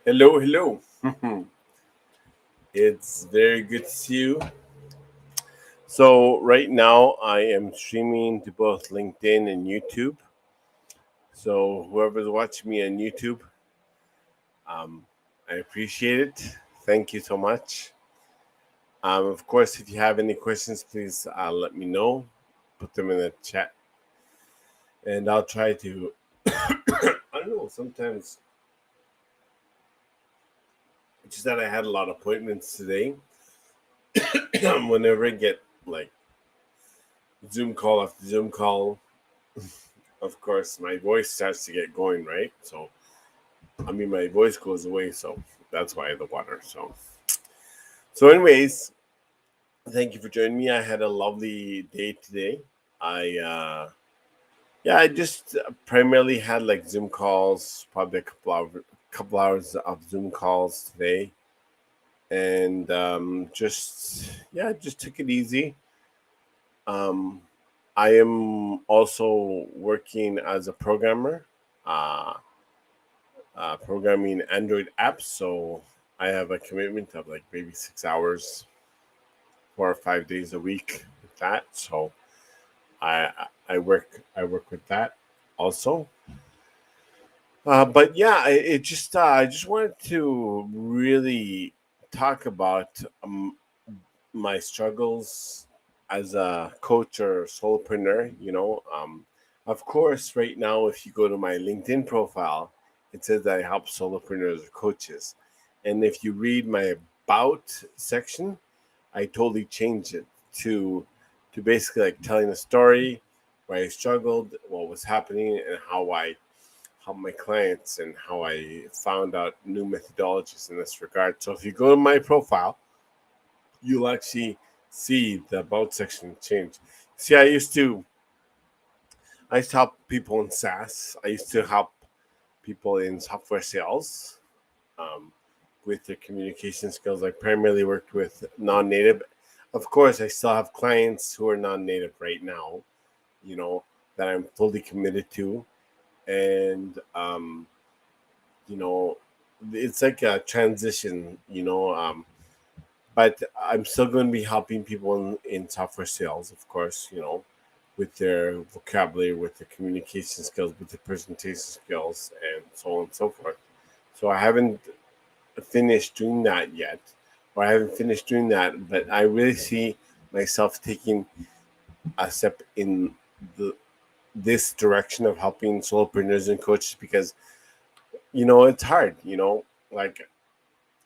Hello, hello. It's very good to see you. So, right now I am streaming to both LinkedIn and YouTube. So, whoever's watching me on YouTube, um, I appreciate it. Thank you so much. Of course, if you have any questions, please let me know. Put them in the chat, and I'll try to. I don't know. Sometimes it's just that I had a lot of appointments today. Whenever I get like Zoom call after Zoom call, of course, my voice starts to get going, right? So, my voice goes away, so that's why the water. Anyways, thank you for joining me. I had a lovely day today. I just primarily had like Zoom calls, probably couple hours of Zoom calls today, and just took it easy. Um, I am also working as a programmer. Uh, Programming Android apps. So I have a commitment of like maybe 6 hours, 4 or 5 days a week with that. So I I work with that also. But yeah, I just wanted to really talk about my struggles as a coach or solopreneur. Of course, right now, if you go to my LinkedIn profile, it says that I help solopreneurs or coaches. And if you read my about section, I totally changed it to basically like telling a story where I struggled, what was happening, and how I help my clients and how I found out new methodologies in this regard. So if you go to my profile, you'll actually see the about section change. See, I used to help people in SaaS. I used to help people in software sales um, with their communication skills. I primarily worked with non-native. Of course, I still have clients who are non-native right now. You know that I'm fully committed to, and you know, it's like a transition. But I'm still going to be helping people in software sales, of course, with their vocabulary, with their communication skills, with their presentation skills, and so on and so forth. So I haven't finished doing that yet, or I haven't finished doing that, but I really see myself taking a step in the this direction of helping solopreneurs and coaches because it's hard. Like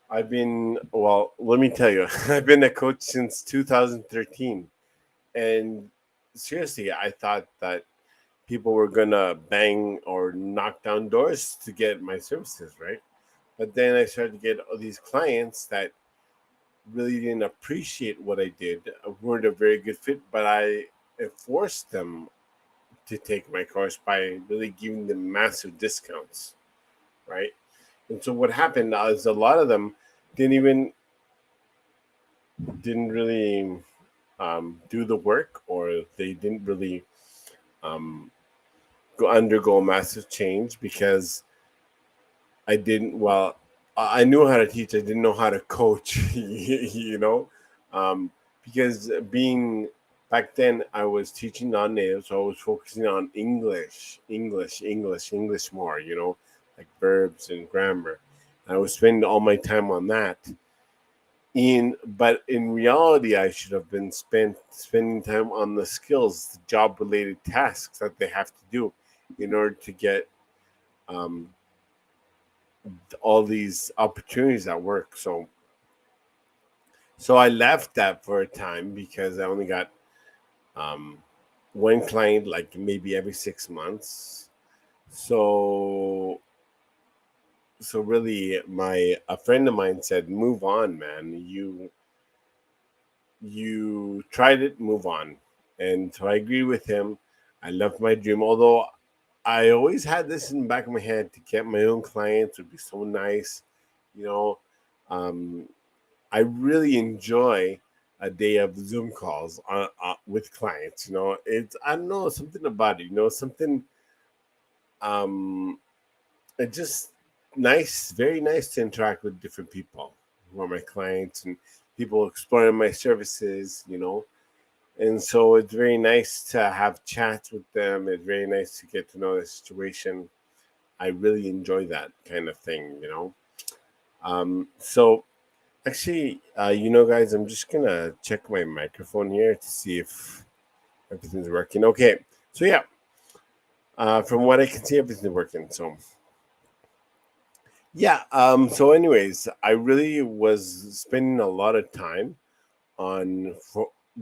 let me tell you, I've been a coach since 2013. And seriously, I thought that people were going to bang or knock down doors to get my services, right? But then I started to get all these clients that really didn't appreciate what I did, weren't a very good fit, but I forced them to take my course by really giving them massive discounts, right? And so what happened is a lot of them didn't even didn't really do the work, or they didn't really um, undergo massive change because I didn't. Well, I knew how to teach. I didn't know how to coach. you know, because being back then I was teaching non-native, so I was focusing on English more. Like verbs and grammar. I was spending all my time on that. But in reality, I should have been spending time on the skills, the job related tasks that they have to do in order to get um, all these opportunities at work. So I left that for a time because I only got um, one client, like maybe every 6 months. So really, my a friend of mine said, "Move on, man. You tried it, move on." And so I agree with him. I left my dream, although I always had this in the back of my head to get my own clients would be so nice. You know, um, I really enjoy a day of Zoom calls with clients. It's I don't know something about it. Something. Um, it just nice, very nice to interact with different people who are my clients and people exploring my services, And so it's very nice to have chats with them. It's very nice to get to know the situation. I really enjoy that kind of thing. So actually, guys, I'm just gonna check my microphone here to see if everything's working. Okay, so yeah, from what I can see, everything's working. So yeah, so anyways, I really was spending a lot of time on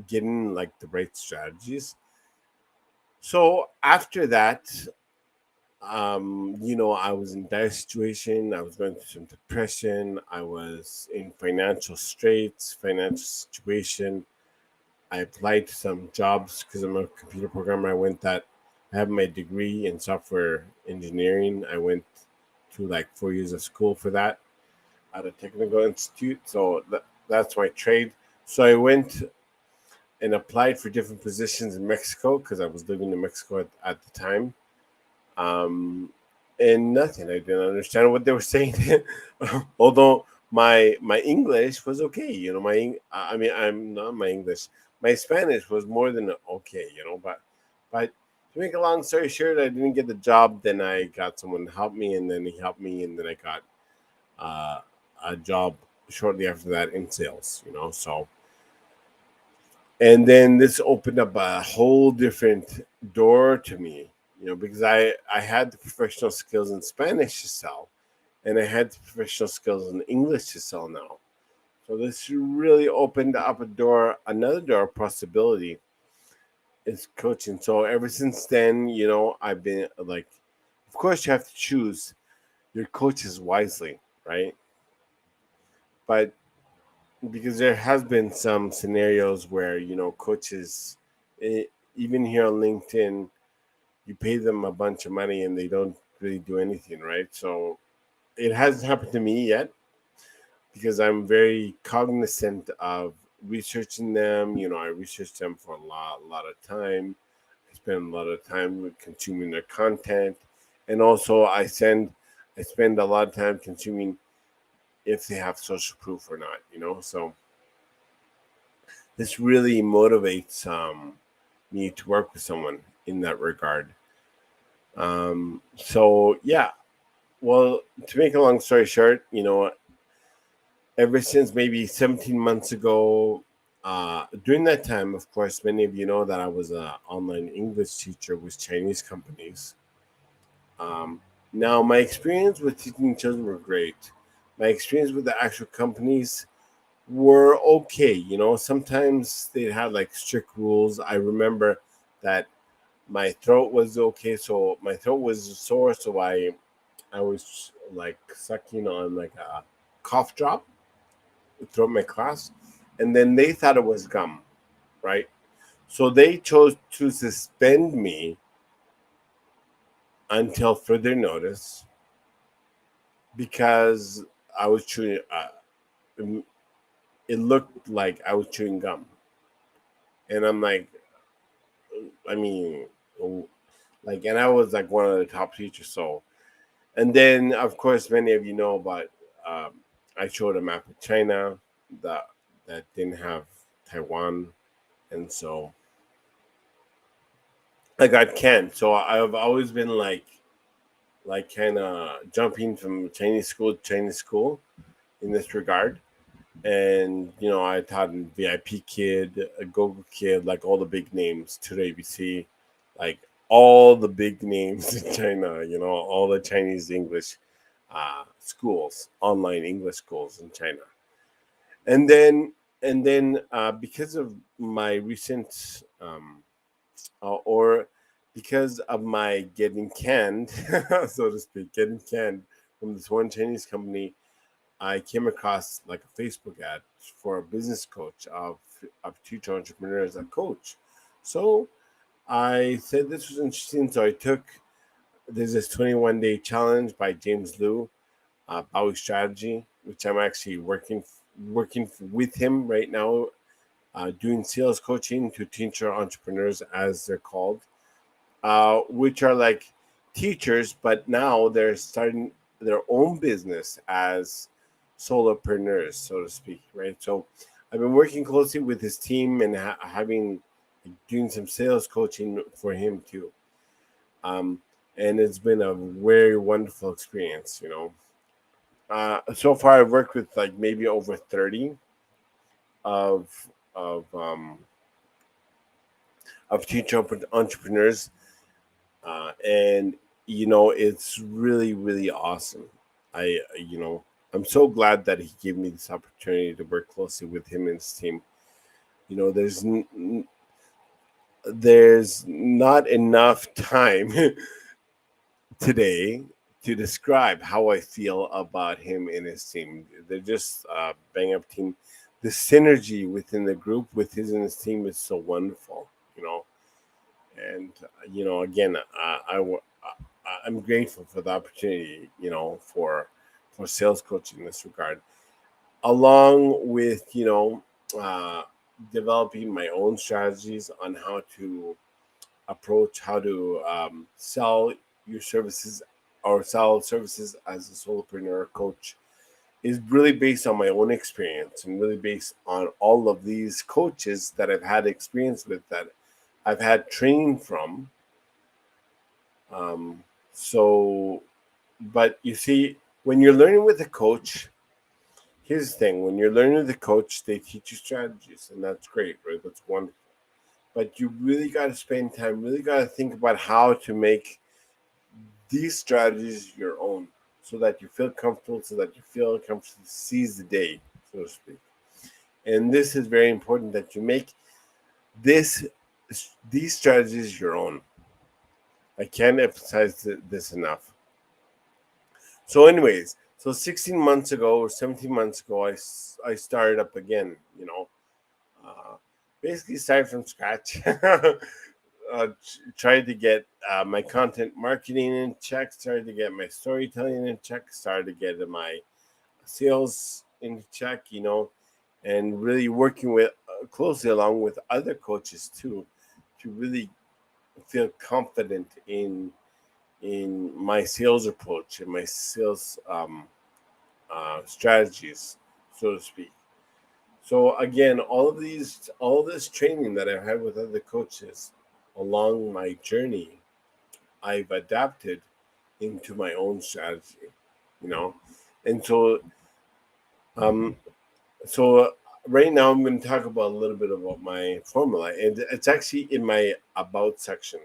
getting like the right strategies. So after that, I was in dire situation. I was going through some depression. I was in financial straits, financial situation. I applied to some jobs because I'm a computer programmer. I have my degree in software engineering. I went to like 4 years of school for that at a technical institute. So that's my trade. So I went and applied for different positions in Mexico because I was living in Mexico at the time. Um, and nothing. I didn't understand what they were saying. Although my English was okay. I mean, I'm not my English. My Spanish was more than okay. But to make a long story short, I didn't get the job. Then I got someone to help me, and then he helped me, and then I got uh, a job shortly after that in sales. So and then this opened up a whole different door to me, because I had the professional skills in Spanish to sell, and I had the professional skills in English to sell now. So this really opened up another door of possibility is coaching. So ever since then, I've been like, of course you have to choose your coaches wisely, right? But because there has been some scenarios where coaches, eh, even here on LinkedIn, you pay them a bunch of money and they don't really do anything, right? So it hasn't happened to me yet because I'm very cognizant of researching them. I research them for a lot of time. I spend a lot of time with consuming their content, and also I spend a lot of time consuming if they have social proof or not. So this really motivates me to work with someone in that regard. So yeah, well, to make a long story short, ever since maybe 17 months ago, during that time, of course, many of you know that I was an online English teacher with Chinese companies. Um, Now, my experience with teaching children were great. My experience with the actual companies were okay. Sometimes they had like strict rules. I remember that my throat was okay, so my throat was sore, so I was like sucking on like a cough drop throughout my class, and then they thought it was gum, right? So they chose to suspend me until further notice because I was chewing. It looked like I was chewing gum, and I'm like, I mean, and I was like one of the top teachers. So, and then of course, many of you know about. Um, I showed a map of China that didn't have Taiwan, and so I got canned. So I've always been like kind of jumping from Chinese school in this regard. And I taught in VIP Kid, a Gogo Kid, like all the big names to the ABC, like all the big names in China. All the Chinese English schools, online English schools in China. And then because of my recent or because of my getting canned, so to speak, getting canned from this one Chinese company, I came across like a Facebook ad for a business coach of future entrepreneurs a coach. So I said this was interesting. So there's this 21-day challenge by James Liu, Bowie Strategy, which I'm actually working with him right now, doing sales coaching to teacher entrepreneurs as they're called, which are like teachers, but now they're starting. their own business as solopreneurs, so to speak, right? So I've been working closely with his team and having doing some sales coaching for him too. Um, and it's been a very wonderful experience, you know. So far, I've worked with like maybe over 30 of of um, of teacher entrepreneurs, and you know it's really awesome. I you know I'm so glad that he gave me this opportunity to work closely with him and his team. You know, there's not enough time today to describe how I feel about him and his team. They're just bang up team. The synergy within the group with his and his team is so wonderful. You know, and you know again I'm grateful for the opportunity, you know, for sales coaching in this regard, along with uh, developing my own strategies on how to approach how to sell your services or sell services as a solopreneur coach is really based on my own experience and really based on all of these coaches that I've had experience with, that I've had training from. Um, so, but you see, when you're learning with a coach, here's the thing: when you're learning with a coach, they teach you strategies, and that's great, right? That's wonderful. But you really got to spend time, really got to think about how to make these strategies your own, so that you feel comfortable, so that you feel comfortable to seize the day, so to speak. And this is very important that you make this these strategies your own. I can't emphasize this enough. So, anyways, so 16 months ago or 17 months ago, I started up again, you know, uh, basically started from scratch. Tried to get my content marketing in check, started to get my storytelling in check, started to get my sales in check, you know, and really working with closely along with other coaches too, to really feel confident in my sales approach and my sales strategies, so to speak. So again, all this training that I've had with other coaches along my journey, I've adapted into my own strategy, you know. And um, so right now I'm going to talk about a little bit about my formula, and it's actually in my about section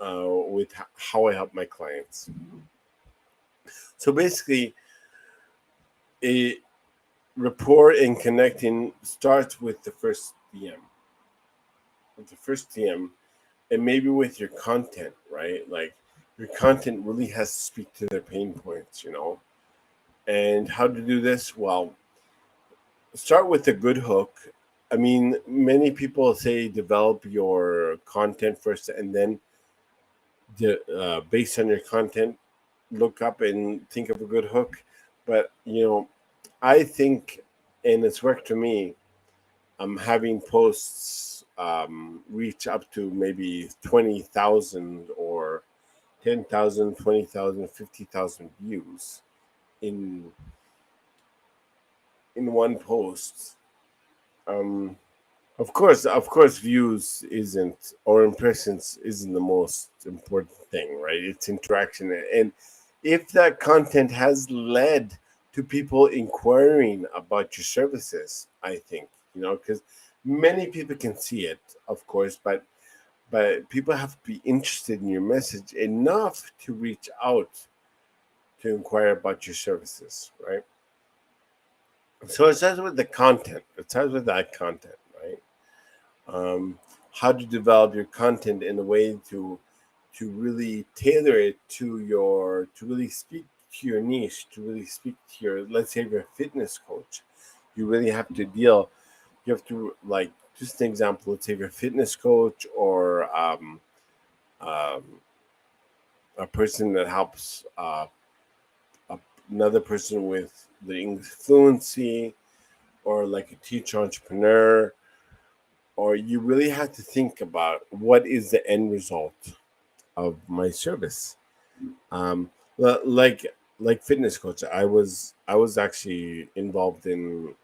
with how I help my clients. So basically, a rapport and connecting starts with the first DM. With the first DM, and maybe with your content, right? Like your content really has to speak to their pain points, you know. And how to do this? Well, start with a good hook. I mean, many people say develop your content first, and then based on your content, look up and think of a good hook. But you know, I think, and it's worked for me. I'm having posts reach up to maybe 20,000 or 10,000, 20,000, 50,000 views in one post. Um, of course, views isn't or impressions isn't the most important thing, right? It's interaction, and if that content has led to people inquiring about your services, I think, you know, because many people can see it, of course, but people have to be interested in your message enough to reach out to inquire about your services, right? So it starts with the content. It starts with that content, right? Um, how to develop your content in a way to really tailor it to really speak to your niche, to really speak to your. Let's say you're a fitness coach, you really have to deal. You have to like just an example. Let's say you're a fitness coach or um, a person that helps another person with the English fluency, or like a teacher entrepreneur, or you really have to think about what is the end result of my service. Um, like like fitness coach. I was actually involved in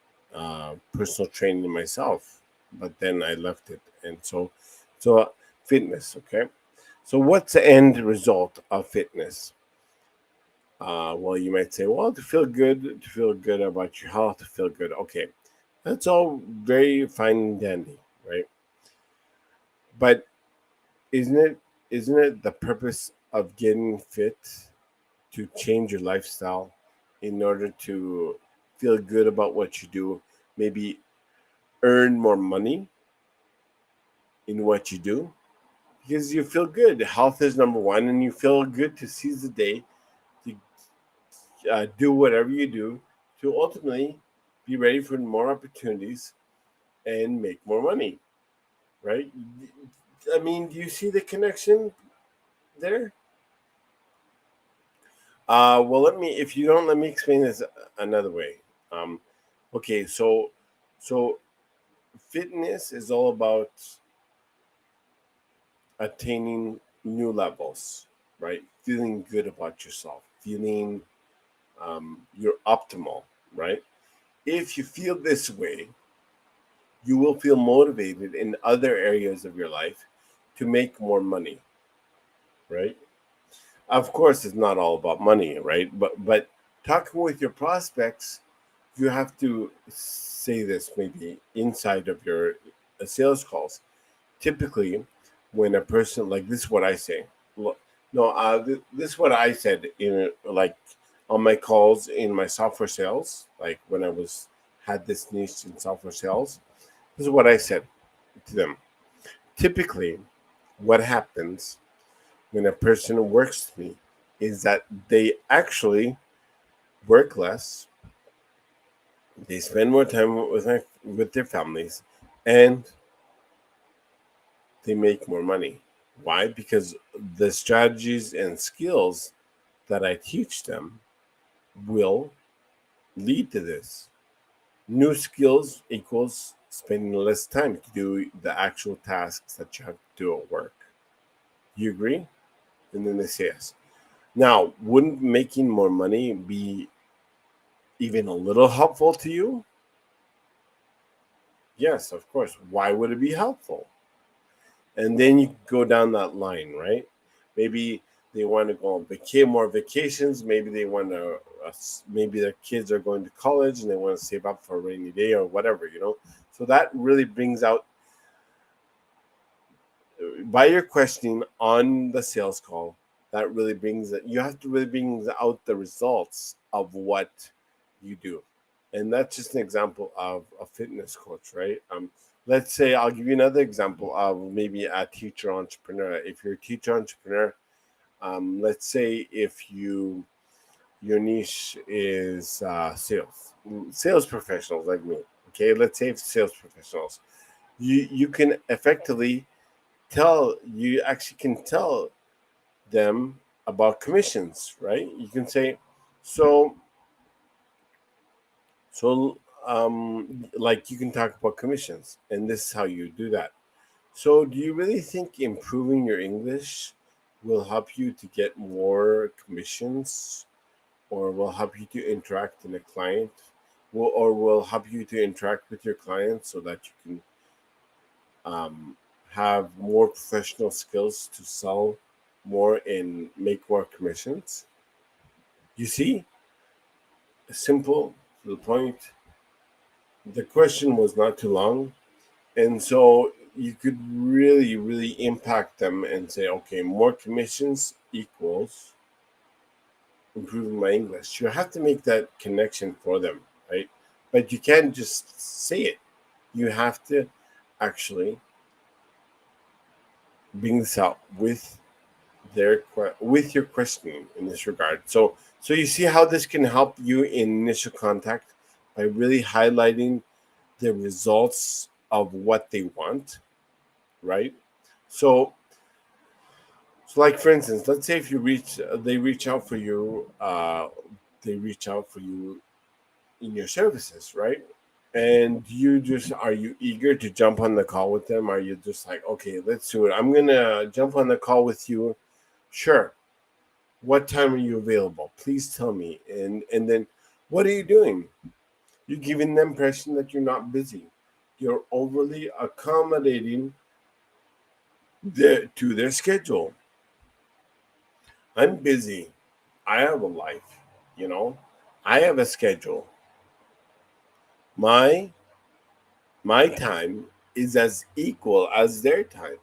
personal training myself, but then I left it, and so fitness. Okay, so what's the end result of fitness? Well, you might say, well, to feel good about your health, to feel good. Okay, that's all very fine and dandy, right? But isn't it isn't it the purpose of getting fit to change your lifestyle in order to feel good about what you do, maybe earn more money in what you do because you feel good. Health is number one, and you feel good to seize the day to do whatever you do to ultimately be ready for more opportunities and make more money, right? I mean, do you see the connection there? Well, if you don't, let me explain this another way. Um, okay, so fitness is all about attaining new levels, right? Feeling good about yourself, feeling you're optimal, right? If you feel this way, you will feel motivated in other areas of your life to make more money, right? Of course, it's not all about money, right? But talking with your prospects, you have to say this maybe inside of your sales calls. Typically, when a person like this, is what I say. No, this is what I said in like on my calls in my software sales. Like when I was had this niche in software sales, this is what I said to them. Typically, what happens when a person works with me is that they actually work less, they spend more time with their families, and they make more money. Why? Because the strategies and skills that I teach them will lead to this. New skills equals spending less time to do the actual tasks that you have to do at work. You agree? And then they say yes. Now, wouldn't making more money be even a little helpful to you? Yes, of course. Why would it be helpful? And then you go down that line, right? Maybe they want to go on more vacations. Maybe they want to, maybe their kids are going to college and they want to save up for a rainy day or whatever. So that really brings out, by your questioning on the sales call, that really brings it. You have to really bring out the results of what you do. And that's just an example of a fitness coach, right? Let's say I'll give you another example of maybe a teacher entrepreneur. If you're a teacher entrepreneur, let's say if your niche is sales professionals like me. Okay, let's say sales professionals. You can effectively you actually can tell them about commissions, right? You can say, so like you can talk about commissions, and this is how you do that. So, do you really think improving your English will help you to get more commissions, or will help you to interact in a client, or will help you to interact with your clients so that you can um, have more professional skills to sell more and make more commissions? You see, simple to the point. The question was not too long, and so you could really, really impact them and say, okay, more commissions equals improving my English. You have to make that connection for them, right? But you can't just say it. You have to actually bring this out with with your questioning in this regard. So you see how this can help you in initial contact by really highlighting the results of what they want, right? So So, like for instance, let's say if they reach out for you, they reach out for you in your services, right? And are you eager to jump on the call with them? Are you just like, okay, let's do it. I'm gonna jump on the call with you. Sure. What time are you available? Please tell me. And then what are you doing? You're giving the impression that you're not busy. You're overly accommodating to their schedule. I'm busy. I have a life, you know. I have a schedule. My my time is as equal as their time.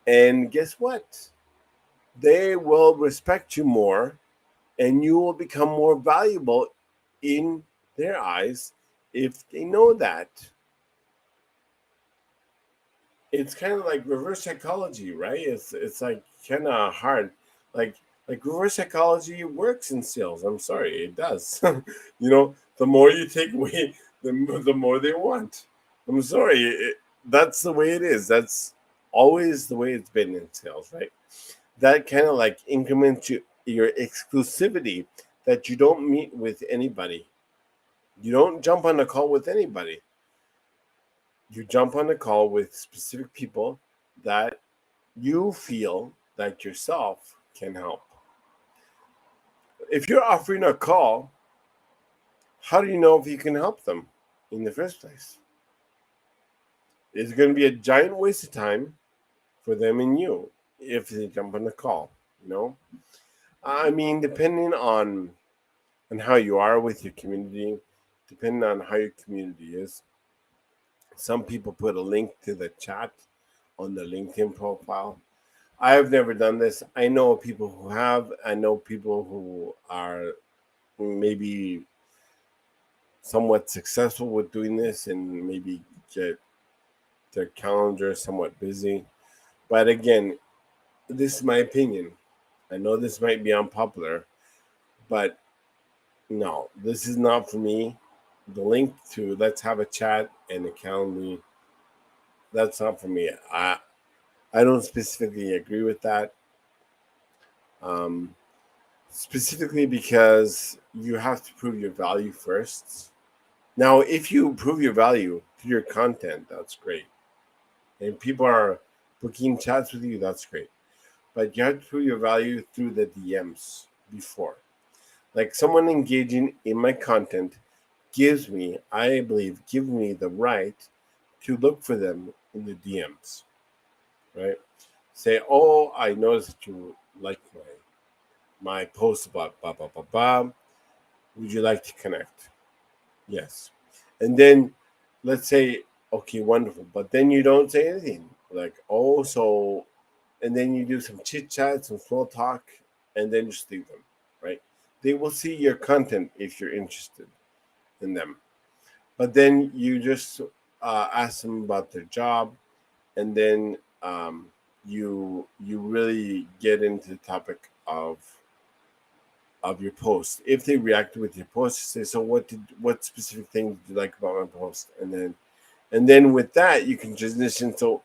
And guess what? They will respect you more and you will become more valuable in their eyes if they know that. It's kind of like reverse psychology, right? It's like kind of hard. Like like reverse psychology works in sales. I'm sorry, it does. The more you take away, the more they want. I'm sorry, that's the way it is. That's always the way it's been in sales, right? That kind of like increments your exclusivity that you don't meet with anybody. You don't jump on a call with anybody. You jump on a call with specific people that you feel that yourself can help. If you're offering a call, how do you know if you can help them in the first place? It's going to be a giant waste of time for them and you if they jump on the call, you know? I mean, depending on how you are with your community, depending on how your community is, some people put a link to the chat on the LinkedIn profile. I've never done this. I know people who have. I know people who are maybe somewhat successful with doing this and maybe get their calendar somewhat busy. But again, this is my opinion. I know this might be unpopular, but no, this is not for me. The link to let's have a chat and a calendar, that's not for me. I don't specifically agree with that. Um, Specifically because you have to prove your value first. Now, if you prove your value through your content, that's great. And people are booking chats with you, that's great. But you have to prove your value through the DMs before. Like someone engaging in my content I believe, give me the right to look for them in the DMs, right? Say, oh, I noticed that you like my post about blah blah blah blah. Would you like to connect? Yes. And then let's say, okay, wonderful. But then you don't say anything. Like, oh, so, and then you do some chit chat, some small talk, and then just leave them, right? They will see your content if you're interested in them. But then you just ask them about their job, and then you really get into the topic of your post. If they reacted with your post, say, so what specific thing did you like about my post? And then with that you can transition. So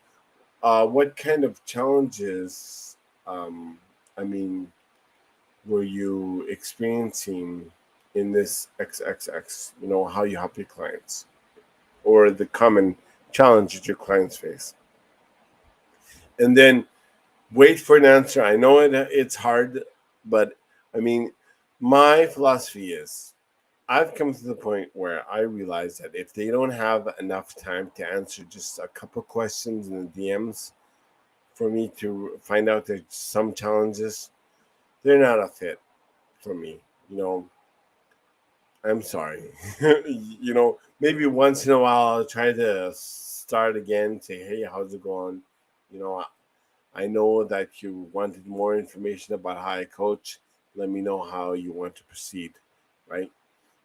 what kind of challenges I mean were you experiencing in this XXX? How you help your clients or the common challenges your clients face. And then wait for an answer. I know it's hard, but I mean, my philosophy is I've come to the point where I realize that if they don't have enough time to answer just a couple questions in the DMs for me to find out there's some challenges, they're not a fit for me. I'm sorry. Maybe once in a while I'll try to start again, say, hey, how's it going? You know, I know that you wanted more information about how I coach. Let me know how you want to proceed, right?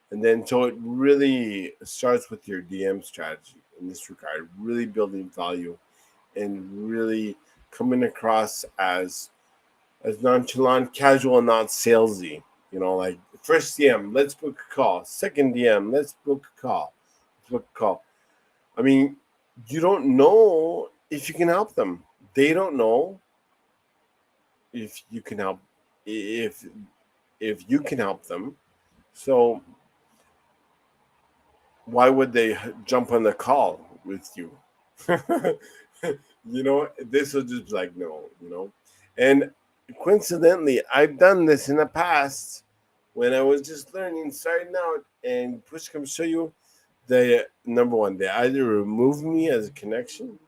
And then so it really starts with your DM strategy in this regard, really building value and really coming across as nonchalant, casual, not salesy. Like first DM, let's book a call. Second DM, let's book a call. Let's book a call. I mean, you don't know if you can help them. They don't know if you can help if if you can help them. So why would they jump on the call with you? This will just be like no. And coincidentally, I've done this in the past when I was just learning, starting out, and push comes to show you, they number one, they either remove me as a connection,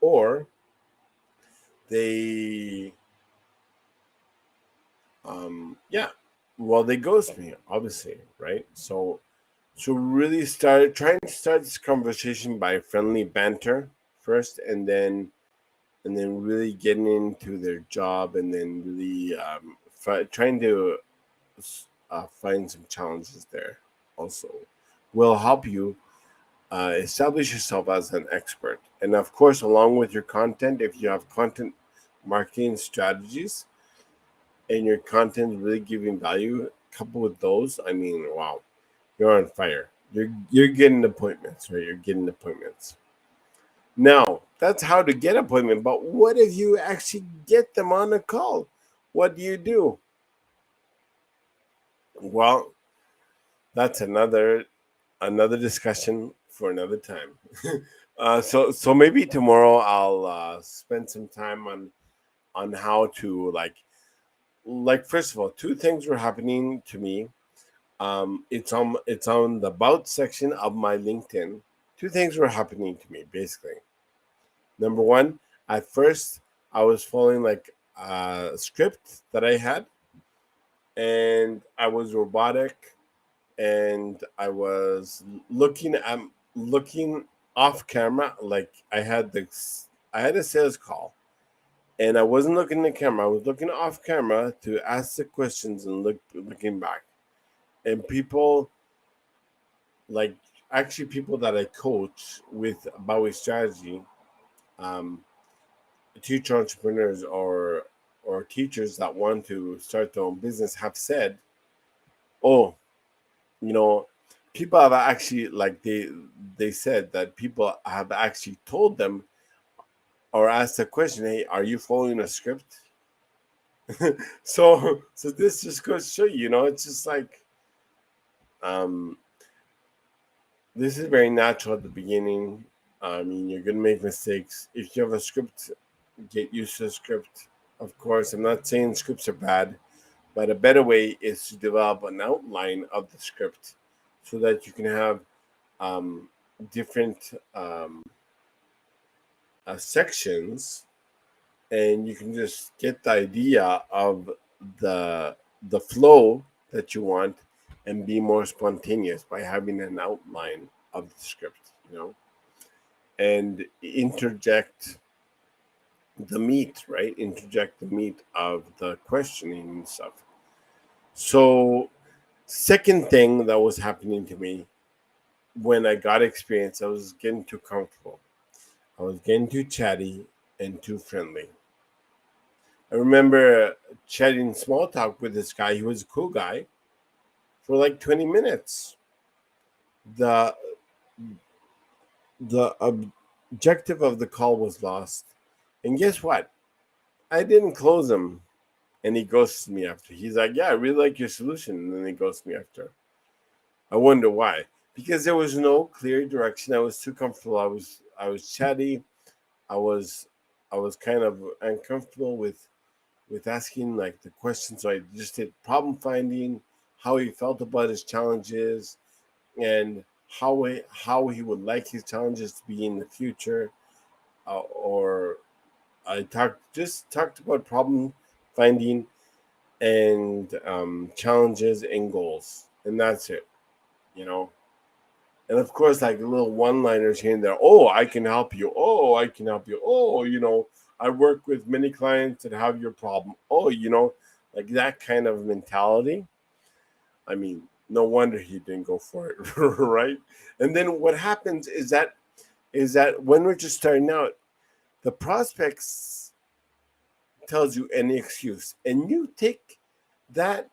or they yeah, well, they ghost me, obviously, right? So really start trying to start this conversation by friendly banter first, and then really getting into their job, and then really trying to find some challenges there also will help you establish yourself as an expert. And of course, along with your content, if you have content marketing strategies and your content is really giving value, coupled with those, I mean, wow, you're on fire. You're getting appointments, right? You're getting appointments. Now, that's how to get appointment, but what if you actually get them on a call? What do you do? Well, that's another discussion for another time. So maybe tomorrow I'll spend some time on how to like first of all, two things were happening to me. It's on the about section of my LinkedIn. Two things were happening to me basically. Number one, at first I was following like a script that I had, and I was robotic, and I was looking off camera, like I had a sales call, and I wasn't looking at the camera. I was looking off camera to ask the questions and looking back. And people, like actually people that I coach with Bowie strategy, um, teach entrepreneurs or teachers that want to start their own business, have said, "Oh, you know, people have actually like they said that people have actually told them or asked the question, hey, are you following a script?" So this just goes to show you, it's just like um this is very natural at the beginning. I mean, you're gonna make mistakes. If you have a script, get used to the script. Of course, I'm not saying scripts are bad, but a better way is to develop an outline of the script so that you can have um, different sections, and you can just get the idea of the the flow that you want, and be more spontaneous by having an outline of the script, and interject the meat, right? Interject the meat of the questioning and stuff. So, second thing that was happening to me when I got experience, I was getting too comfortable. I was getting too chatty and too friendly. I remember chatting small talk with this guy. He was a cool guy for like 20 minutes. The the objective of the call was lost. And guess what? I didn't close him, and he ghosted me after. He's like, "Yeah, I really like your solution," and then he ghosted me after. I wonder why. Because there was no clear direction. I was too comfortable. I was chatty. I was I was kind of uncomfortable with asking like the questions. So I just did problem finding, how he felt about his challenges, and how he would like his challenges to be in the future. Or I talked about problem finding and challenges and goals, and that's it. You know, and of course, like little one-liners here and there. Oh, I can help you. Oh, I can help you. Oh, I work with many clients that have your problem. Oh, like that kind of mentality. I mean, no wonder he didn't go for it, right? And then what happens is that when we're just starting out, the prospects tells you any excuse, and you take that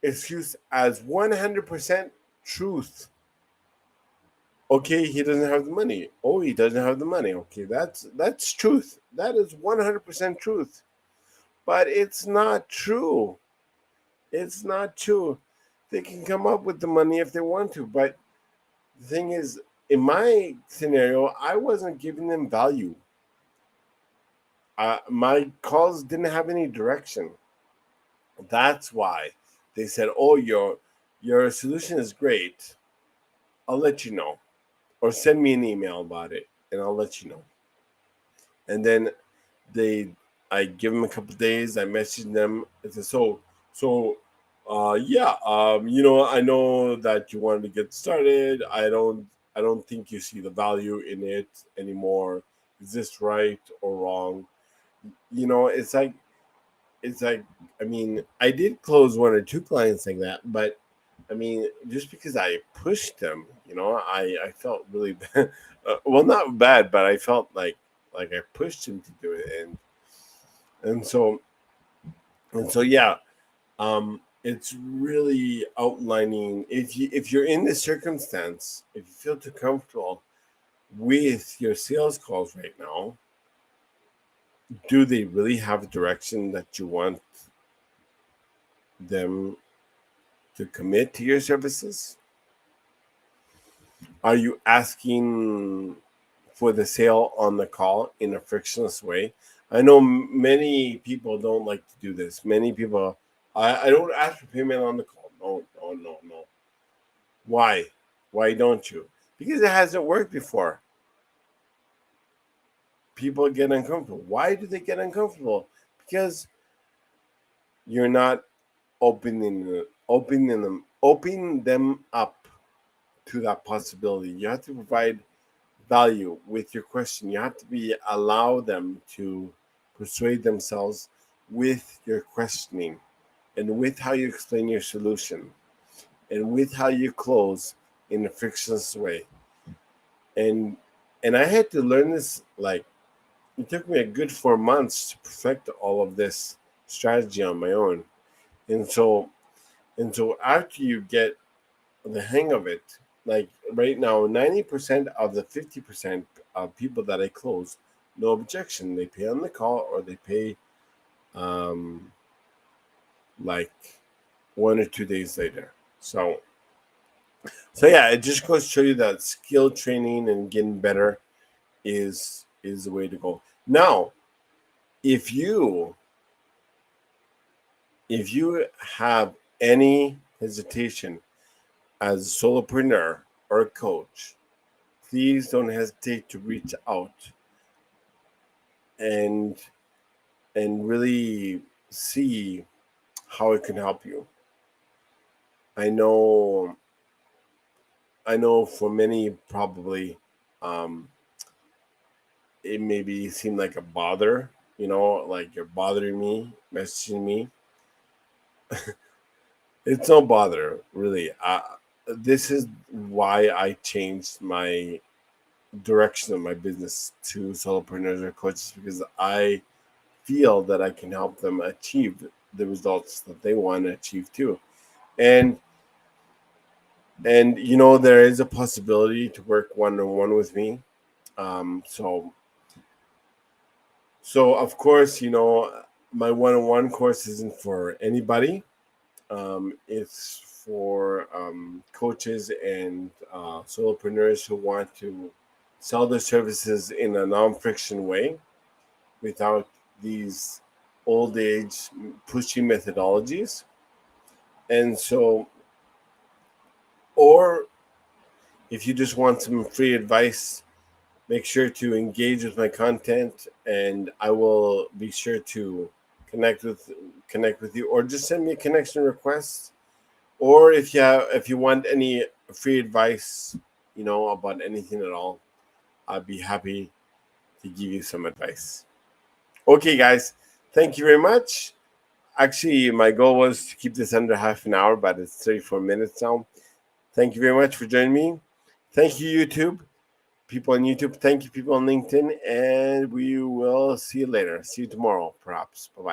excuse as 100% truth. Okay, he doesn't have the money. Oh, he doesn't have the money. Okay, that's truth. That is 100% truth. But it's not true. It's not true. They can come up with the money if they want to, but the thing is, in my scenario, I wasn't giving them value. My calls didn't have any direction. That's why they said, "Oh, your solution is great. I'll let you know, or send me an email about it, and I'll let you know." And then they, I give them a couple of days. I message them. I said, yeah, I know that you wanted to get started. I don't think you see the value in it anymore. Is this right or wrong? It's like, I mean, I did close one or two clients like that, but I mean, just because I pushed them, I felt really bad. Well, not bad, but I felt like I pushed him to do it, and so yeah. It's really outlining, if you're in this circumstance, if you feel too comfortable with your sales calls right now, do they really have a direction that you want them to commit to your services? Are you asking for the sale on the call in a frictionless way? I know many people don't like to do this. Many people, I don't ask for payment on the call. No, no, no, no. Why? Why don't you? Because it hasn't worked before. People get uncomfortable. Why do they get uncomfortable? Because you're not opening them up to that possibility. You have to provide value with your question. You have to allow them to persuade themselves with your questioning, and with how you explain your solution, and with how you close in a frictionless way. And I had to learn this, like, it took me a good 4 months to perfect all of this strategy on my own. And so after you get the hang of it, like right now, 90% of the 50% of people that I close, no objection. They pay on the call, or they pay um, like 1 or 2 days later. So yeah, it just goes to show you that skill training and getting better is the way to go. Now, if you have any hesitation as a solopreneur or a coach, please don't hesitate to reach out and really see how it can help you. I know for many, probably, um, it maybe seem like a bother, like you're bothering me, messaging me. It's no bother, really. This is why I changed my direction of my business to solopreneurs or coaches, because I feel that I can help them achieve the results that they want to achieve too. And there is a possibility to work one-on-one with me. So of course, my one-on-one course isn't for anybody. It's for coaches and solopreneurs who want to sell their services in a non-friction way, without these old age pushy methodologies. And so, or if you just want some free advice, make sure to engage with my content, and I will be sure to connect with you, or just send me a connection request. Or if you want any free advice, about anything at all, I'd be happy to give you some advice. Okay, guys, thank you very much. Actually, my goal was to keep this under half an hour, but it's 34 minutes now. Thank you very much for joining me. Thank you, YouTube. People on YouTube. Thank you, people on LinkedIn. And we will see you later. See you tomorrow, perhaps. Bye-bye.